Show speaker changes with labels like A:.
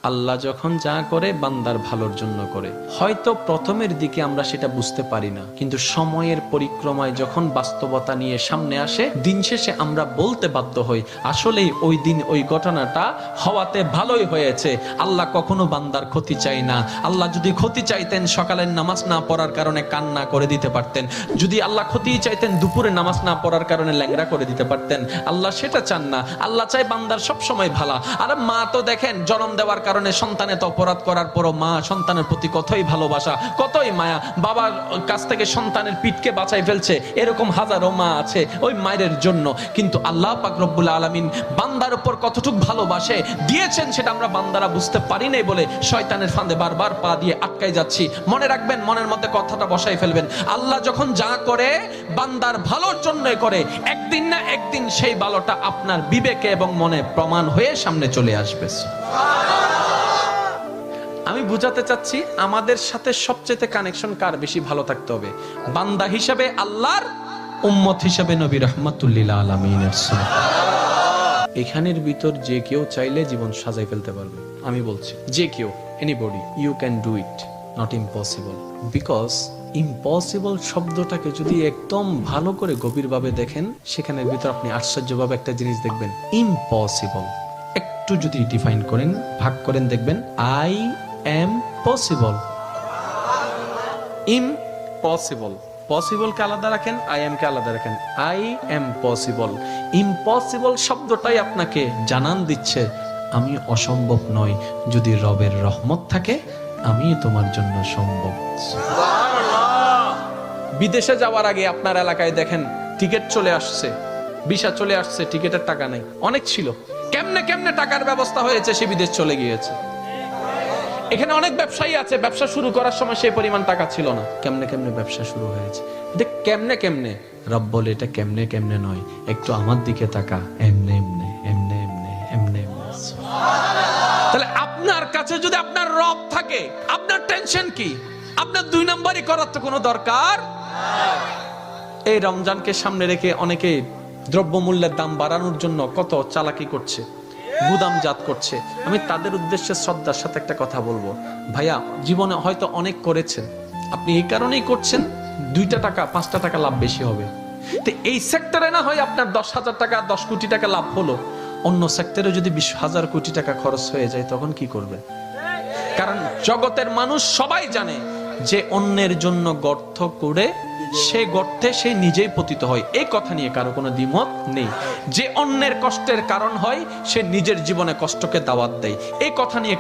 A: আল্লাহ যখন যা করে বান্দার ভালোর জন্য করে। হয়তো প্রথমের দিকে আমরা সেটা বুঝতে পারি না, কিন্তু সময়ের পরিক্রমায় যখন বাস্তবতা নিয়ে সামনে আসে, দিন শেষে আমরা বলতে বাধ্য হই আসলেই ওই দিন ওই ঘটনাটা হওয়াতে ভালোই হয়েছে। আল্লাহ কখনো বান্দার ক্ষতি চাই না। আল্লাহ যদি ক্ষতি চাইতেন সকালের নামাজ না পড়ার কারণে কান্না করে দিতে পারতেন। যদি আল্লাহ ক্ষতি চাইতেন দুপুরে নামাজ না পড়ার কারণে ল্যাংড়া করে দিতে পারতেন। আল্লাহ সেটা চান না। আল্লাহ চাই বান্দার সব সময় ভালো। আর মা তো দেখেন জন্ম দেওয়ার কারণে সন্তানের তো অপরাধ করার পরও মা সন্তানের প্রতি কতই ভালোবাসা, কতই মায়া। বাবার কাছ থেকে সন্তানের পিঠকে বাঁচাই ফেলছে, এরকম হাজারো মা আছে ওই মায়ের জন্য। কিন্তু আল্লাহ পাক রব্বুল আলামিন বান্দার উপর কতটুক ভালোবাসে দিয়েছেন সেটা আমরা বান্দারা বুঝতে পারি নাই বলে শয়তানের ফাঁদে বারবার পা দিয়ে আটকাই যাচ্ছি। মনে রাখবেন, মনের মধ্যে কথাটা বসাই ফেলবেন, আল্লাহ যখন যা করে বান্দার ভালোর জন্যই করে। একদিন না একদিন সেই ভালোটা আপনার বিবেকে এবং মনে প্রমাণ হয়ে সামনে চলে আসবে। আমি বুঝাতে চাচ্ছি আমাদের সাথে সবচেয়ে কানেকশন কার বেশি ভালো থাকতে হবে, বান্দা হিসেবে আল্লাহর, উম্মত হিসেবে নবী রাহমাতুল লিল আলামিনের। এখানের ভিতর যে কেউ চাইলে জীবন সাজাই ফেলতে পারবে। আমি বলছি যে কেউ, anybody, you can do it, not impossible. Because impossible শব্দটাকে যদি একদম ভালো করে গভীরভাবে দেখেন, সেখানের ভিতর আপনি আশ্চর্যভাবে একটা জিনিস দেখবেন। ইম্পসিবল একটু যদি ডিফাইন করেন, ভাগ করেন, দেখবেন I am possible. Impossible, possible কে আলাদা রাখেন, আই এম কে আলাদা রাখেন। I am possible. ইম্পসিবল শব্দটাই আপনাকে জানান দিচ্ছে আমি অসম্ভব নই, যদি রবের রহমত থাকে আমি তোমার জন্য সম্ভব। বিদেশে যাওয়ার আগে আপনার এলাকায় দেখেন টিকিট চলে আসছে, ভিসা চলে আসছে, টিকিটের টাকা নেই। অনেক ছিল, কেমনে কেমনে টাকার ব্যবস্থা হয়েছে, সে বিদেশ চলে গিয়েছে। এখানে অনেক ব্যবসায়ী আছে, ব্যবসা শুরু করার সময় সেই পরিমাণ টাকা ছিল না, কেমনে কেমনে ব্যবসা শুরু হয়েছে। এটা কেমনে কেমনে, রব বলে এটা কেমনে কেমনে নয়, একটু আমার দিকে তাকা, এমনে এমনে এমনে এমনে এমনে এমনে। তাহলে আপনার কাছে যদি আপনার রব থাকে, আপনার টেনশন কি? আপনার দুই নাম্বারই করার তো কোনো দরকার। এই রমজানকে সামনে রেখে অনেকে দ্রব্যমূল্যের দাম বাড়ানোর জন্য কত চালাকি করছে, গুদামজাত করছে। আমি তাদের উদ্দেশ্যে শ্রদ্ধার সাথে একটা কথা বলবো, ভাইয়া জীবনে হয়তো অনেক করেছেন, আপনি এই কারণেই করছেন 2টা টাকা 5টা টাকা লাভ বেশি হবে। তো এই সেক্টরে না হয় আপনার 10,000 টাকা 10 কোটি টাকা লাভ হলো, অন্য সেক্টরে যদি 20,000 কোটি টাকা খরচ হয়ে যায় তখন কি করবেন? কারণ জগতের মানুষ সবাই জানে যে অন্যের জন্য গর্ত করে সে গর্তে সে নিজেই পতিত হয়। এই কথা নিয়ে কারো কোনো দ্বিমত নেই। যে অন্যের কষ্টের কারণ হয় সে নিজের জীবনে কষ্টকে দাওয়াত দেয়, এই কথা নিয়ে